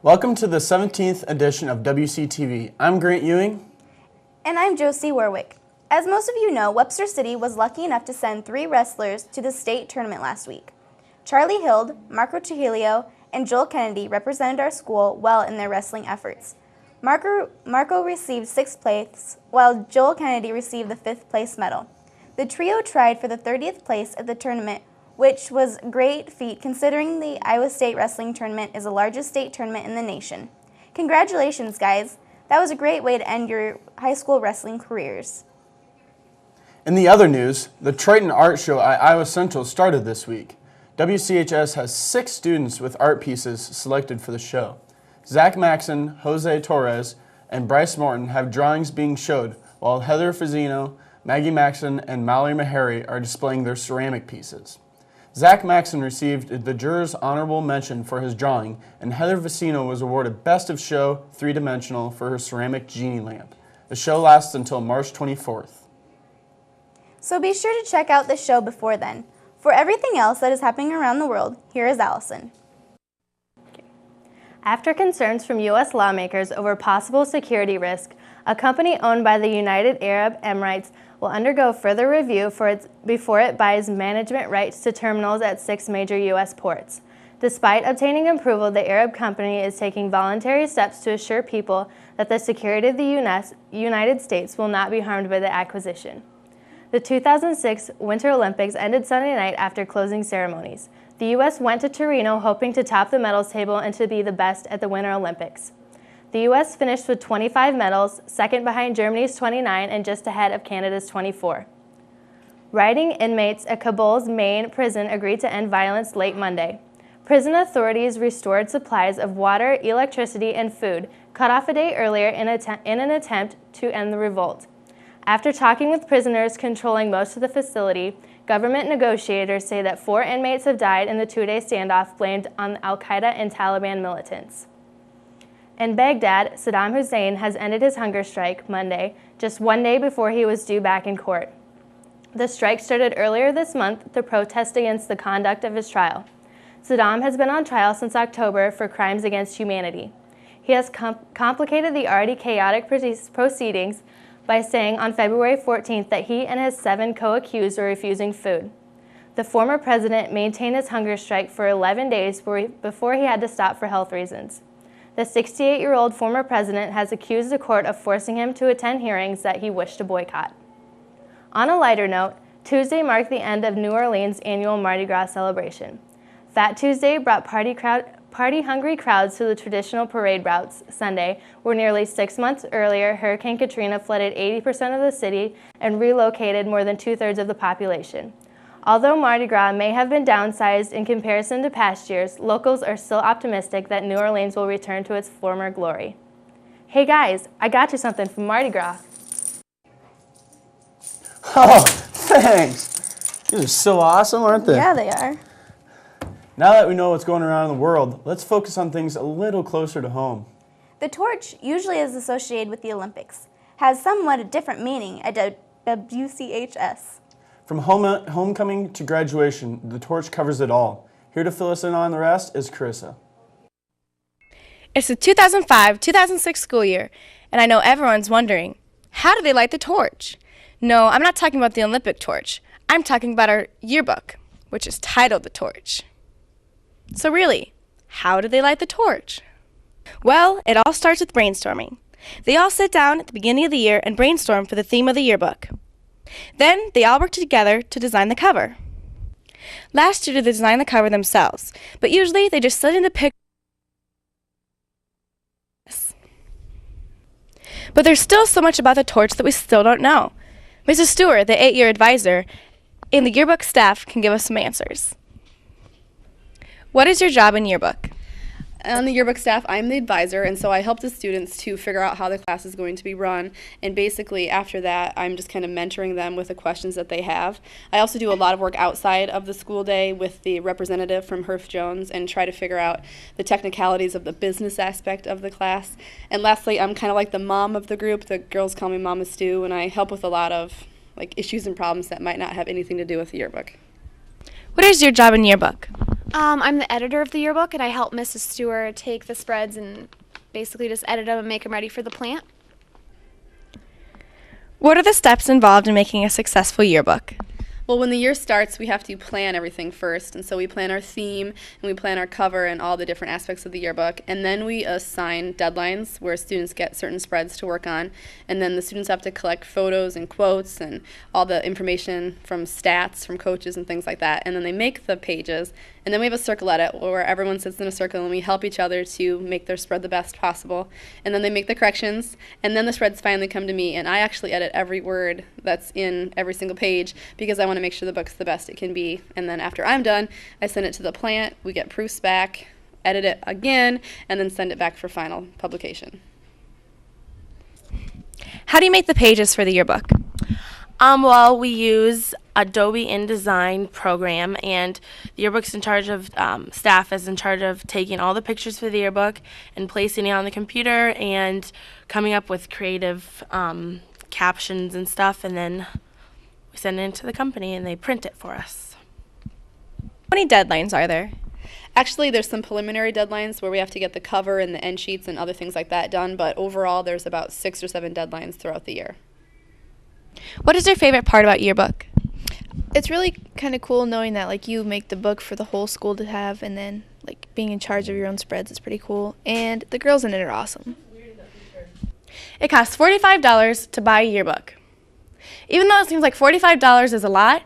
Welcome to the 17th edition of Wctv. I'm Grant Ewing. And I'm Josie Warwick. As most of you know, Webster City was lucky enough to send 3 wrestlers to the state tournament last week. Charlie Hild, Marco Trujillo, and Joel Kennedy represented our school well in their wrestling efforts. Marco received 6th place, while Joel Kennedy received the 5th place medal. The trio tried for the 30th place at the tournament, which was a great feat considering the Iowa State Wrestling Tournament is the largest state tournament in the nation. Congratulations, guys. That was a great way to end your high school wrestling careers. In the other news, the Triton Art Show at Iowa Central started this week. WCHS has 6 students with art pieces selected for the show. Zach Maxon, Jose Torres, and Bryce Morton have drawings being showed, while Heather Fazzino, Maggie Maxon, and Mallory Meharry are displaying their ceramic pieces. Zach Maxon received the juror's honorable mention for his drawing, and Heather Fazzino was awarded Best of Show 3-Dimensional for her ceramic genie lamp. The show lasts until March 24th. So be sure to check out the show before then. For everything else that is happening around the world, here is Allison. After concerns from U.S. lawmakers over possible security risk, a company owned by the United Arab Emirates will undergo further review before it buys management rights to terminals at 6 major U.S. ports. Despite obtaining approval, the Arab company is taking voluntary steps to assure people that the security of the United States will not be harmed by the acquisition. The 2006 Winter Olympics ended Sunday night after closing ceremonies. The U.S. went to Torino hoping to top the medals table and to be the best at the Winter Olympics. The U.S. finished with 25 medals, second behind Germany's 29 and just ahead of Canada's 24. Rioting inmates at Kabul's main prison agreed to end violence late Monday. Prison authorities restored supplies of water, electricity, and food, cut off a day earlier in an attempt to end the revolt. After talking with prisoners controlling most of the facility, government negotiators say that 4 inmates have died in the 2-day standoff blamed on al-Qaeda and Taliban militants. In Baghdad, Saddam Hussein has ended his hunger strike Monday, just 1 day before he was due back in court. The strike started earlier this month to protest against the conduct of his trial. Saddam has been on trial since October for crimes against humanity. He has complicated the already chaotic proceedings by saying on February 14th that he and his 7 co-accused were refusing food. The former president maintained his hunger strike for 11 days before he had to stop for health reasons. The 68-year-old former president has accused the court of forcing him to attend hearings that he wished to boycott. On a lighter note, Tuesday marked the end of New Orleans' annual Mardi Gras celebration. Fat Tuesday brought party-hungry crowds to the traditional parade routes Sunday, where nearly 6 months earlier, Hurricane Katrina flooded 80% of the city and relocated more than 2/3 of the population. Although Mardi Gras may have been downsized in comparison to past years, locals are still optimistic that New Orleans will return to its former glory. Hey guys, I got you something from Mardi Gras. Oh, thanks! These are so awesome, aren't they? Yeah, they are. Now that we know what's going around in the world, let's focus on things a little closer to home. The torch, usually is associated with the Olympics, has somewhat a different meaning at WCHS. From homecoming to graduation, the torch covers it all. Here to fill us in on the rest is Carissa. It's the 2005-2006 school year, and I know everyone's wondering, how do they light the torch? No, I'm not talking about the Olympic torch. I'm talking about our yearbook, which is titled The Torch. So really, how do they light the torch? Well, it all starts with brainstorming. They all sit down at the beginning of the year and brainstorm for the theme of the yearbook. Then they all work together to design the cover. Last year they designed the cover themselves, but usually they just sit in the picture. But there's still so much about the torch that we still don't know. Mrs. Stewart, the 8-year advisor, and the yearbook staff can give us some answers. What is your job in yearbook? On the yearbook staff, I'm the advisor, and so I help the students to figure out how the class is going to be run, and basically after that, I'm just kind of mentoring them with the questions that they have. I also do a lot of work outside of the school day with the representative from Herff Jones and try to figure out the technicalities of the business aspect of the class. And lastly, I'm kind of like the mom of the group. The girls call me Mama Stu, and I help with a lot of issues and problems that might not have anything to do with the yearbook. What is your job in yearbook? I'm the editor of the yearbook, and I help Mrs. Stewart take the spreads and basically just edit them and make them ready for the plant. What are the steps involved in making a successful yearbook? Well, when the year starts, we have to plan everything first. And so we plan our theme, and we plan our cover and all the different aspects of the yearbook. And then we assign deadlines where students get certain spreads to work on. And then the students have to collect photos and quotes and all the information from stats, from coaches and things like that. And then they make the pages. And then we have a circle edit where everyone sits in a circle and we help each other to make their spread the best possible. And then they make the corrections. And then the spreads finally come to me. And I actually edit every word that's in every single page because I want to make sure the book's the best it can be. And then after I'm done, I send it to the plant, we get proofs back, edit it again, and then send it back for final publication. How do you make the pages for the yearbook? Well, we use Adobe InDesign program, and the yearbook's in charge of, staff is in charge of taking all the pictures for the yearbook and placing it on the computer and coming up with creative captions and stuff, and then we send it into the company and they print it for us. How many deadlines are there? Actually, there's some preliminary deadlines where we have to get the cover and the end sheets and other things like that done, but overall there's about 6 or 7 deadlines throughout the year. What is your favorite part about yearbook? It's really kind of cool knowing that like you make the book for the whole school to have, and then like being in charge of your own spreads is pretty cool, and the girls in it are awesome. It costs $45 to buy a yearbook. Even though it seems like $45 is a lot,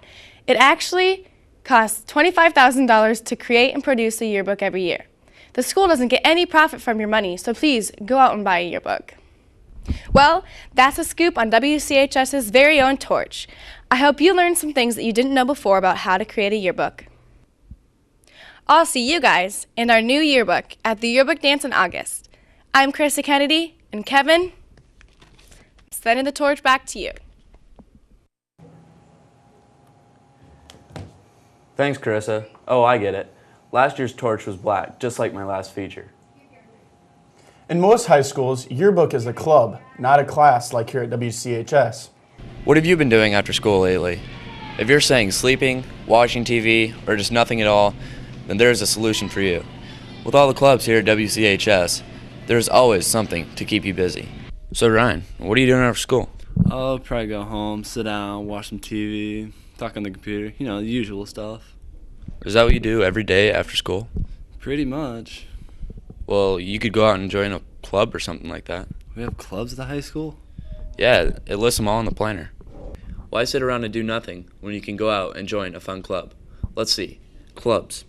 it actually costs $25,000 to create and produce a yearbook every year. The school doesn't get any profit from your money, so please go out and buy a yearbook. Well, that's a scoop on WCHS's very own Torch. I hope you learned some things that you didn't know before about how to create a yearbook. I'll see you guys in our new yearbook at the yearbook dance in August. I'm Carissa Kennedy, and Kevin, sending the torch back to you. Thanks, Carissa. Oh, I get it. Last year's torch was black, just like my last feature. In most high schools, yearbook is a club, not a class like here at WCHS. What have you been doing after school lately? If you're saying sleeping, watching TV, or just nothing at all, then there is a solution for you. With all the clubs here at WCHS, there's always something to keep you busy. So Ryan, what are you doing after school? I'll probably go home, sit down, watch some TV, talk on the computer, you know, the usual stuff. Is that what you do every day after school? Pretty much. Well, you could go out and join a club or something like that. We have clubs at the high school? Yeah, it lists them all in the planner. Why sit around and do nothing when you can go out and join a fun club? Let's see. Clubs.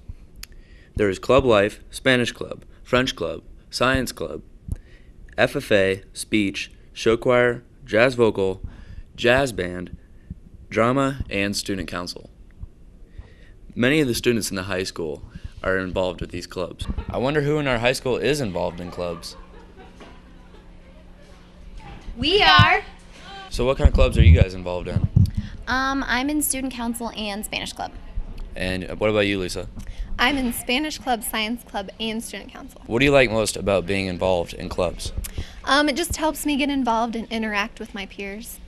There is Club Life, Spanish Club, French Club, Science Club, FFA, Speech, Show Choir, Jazz Vocal, Jazz Band, Drama, and Student Council. Many of the students in the high school are involved with these clubs. I wonder who in our high school is involved in clubs. We are. So what kind of clubs are you guys involved in? I'm in Student Council and Spanish Club. And what about you, Lisa? I'm in Spanish Club, Science Club, and Student Council. What do you like most about being involved in clubs? It just helps me get involved and interact with my peers.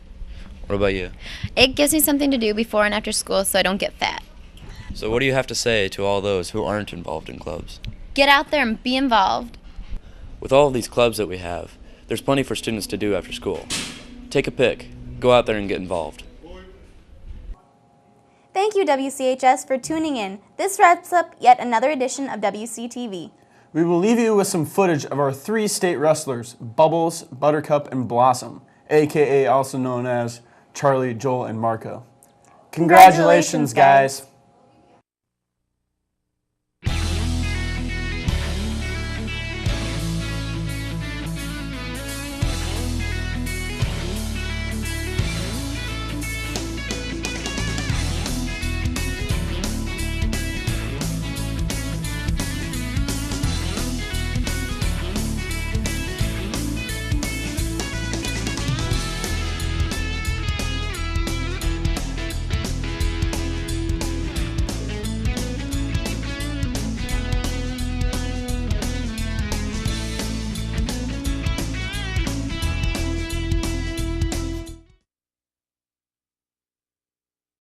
What about you? It gives me something to do before and after school so I don't get fat. So what do you have to say to all those who aren't involved in clubs? Get out there and be involved. With all of these clubs that we have, there's plenty for students to do after school. Take a pick. Go out there and get involved. Thank you, WCHS, for tuning in. This wraps up yet another edition of Wctv. We will leave you with some footage of our 3 state wrestlers, Bubbles, Buttercup, and Blossom, aka also known as Charlie, Joel, and Marco. Congratulations, guys.